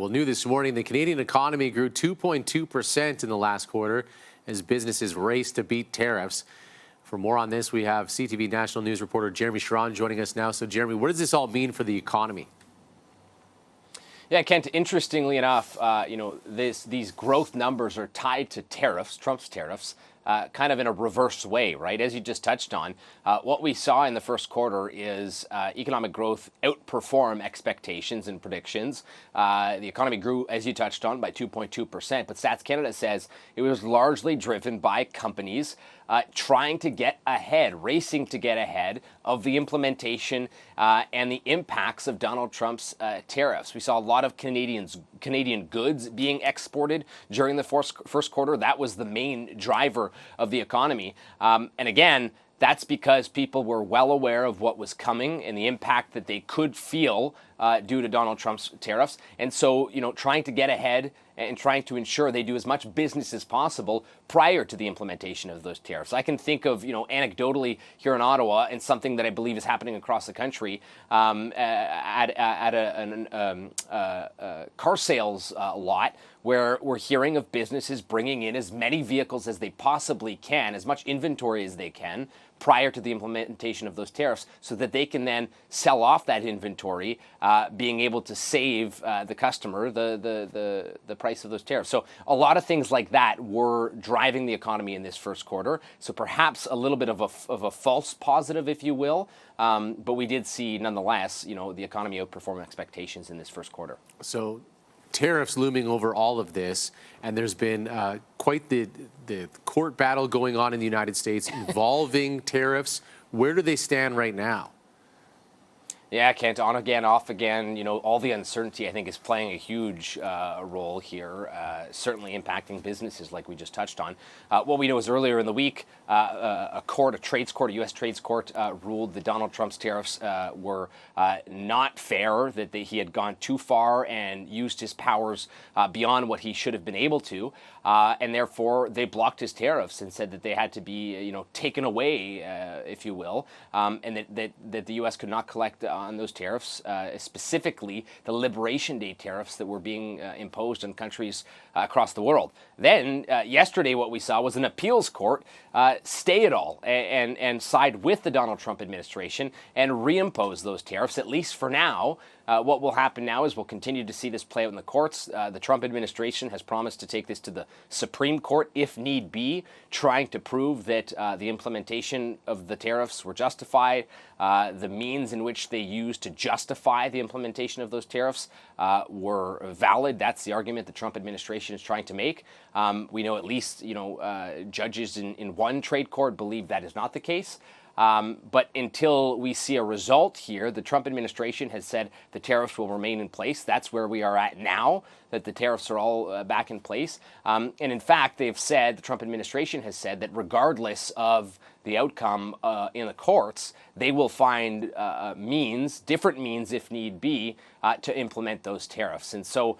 Well, new this morning, the Canadian economy grew 2.2% in the last quarter as businesses race to beat tariffs. For more on this, we have CTV national news reporter Jeremie Charron joining us now. So, Jeremie, what does this all mean for the economy? Yeah, Kent, interestingly enough, these growth numbers are tied to tariffs, Trump's tariffs, kind of in a reverse way, right? As you just touched on, what we saw in the first quarter is economic growth outperform expectations and predictions. The economy grew, as you touched on, by 2.2%, but Stats Canada says it was largely driven by companies trying to get ahead, racing to get ahead of the implementation and the impacts of Donald Trump's tariffs. We saw a lot of Canadian goods being exported during the first quarter. That was the main driver of the economy. And again, that's because people were well aware of what was coming and the impact that they could feel due to Donald Trump's tariffs. And so, trying to get ahead and trying to ensure they do as much business as possible prior to the implementation of those tariffs. I can think of, anecdotally here in Ottawa, and something that I believe is happening across the country at a car sales lot, where we're hearing of businesses bringing in as many vehicles as they possibly can, as much inventory as they can, prior to the implementation of those tariffs, so that they can then sell off that inventory, being able to save the customer the price of those tariffs. So a lot of things like that were driving the economy in this first quarter. So perhaps a little bit of a false positive, if you will, but we did see, nonetheless, the economy outperform expectations in this first quarter. So tariffs looming over all of this, and there's been quite the court battle going on in the United States involving tariffs. Where do they stand right now? Yeah, Kent, on again, off again. All the uncertainty, I think, is playing a huge role here, certainly impacting businesses like we just touched on. What we know is earlier in the week, a U.S. trades court, ruled that Donald Trump's tariffs were not fair, that he had gone too far and used his powers beyond what he should have been able to, and therefore they blocked his tariffs and said that they had to be, taken away, if you will, and that the U.S. could not collect on those tariffs, specifically the Liberation Day tariffs that were being imposed on countries across the world. Then yesterday, what we saw was an appeals court stay it all and side with the Donald Trump administration and reimpose those tariffs, at least for now. What will happen now is we'll continue to see this play out in the courts. The Trump administration has promised to take this to the Supreme Court if need be, trying to prove that the implementation of the tariffs were justified, the means in which they used to justify the implementation of those tariffs were valid. That's the argument the Trump administration is trying to make. We know at least, judges in one trade court believe that is not the case. But until we see a result here, the Trump administration has said the tariffs will remain in place. That's where we are at now, that the tariffs are all back in place. And in fact, the Trump administration has said that regardless of the outcome in the courts, they will find different means if need be, to implement those tariffs. And so,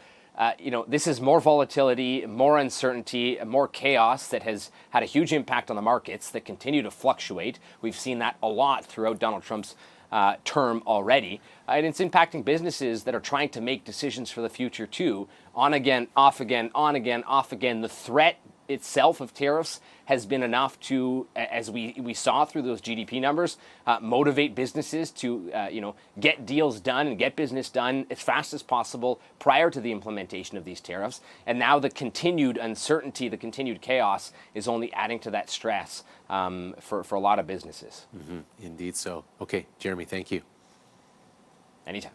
this is more volatility, more uncertainty, more chaos that has had a huge impact on the markets that continue to fluctuate. We've seen that a lot throughout Donald Trump's term already. And it's impacting businesses that are trying to make decisions for the future too. On again, off again, on again, off again. The threat itself of tariffs has been enough to, as we saw through those GDP numbers, motivate businesses to get deals done and get business done as fast as possible prior to the implementation of these tariffs. And now the continued uncertainty, the continued chaos is only adding to that stress for a lot of businesses. Indeed so. Okay, Jeremie, thank you. Anytime.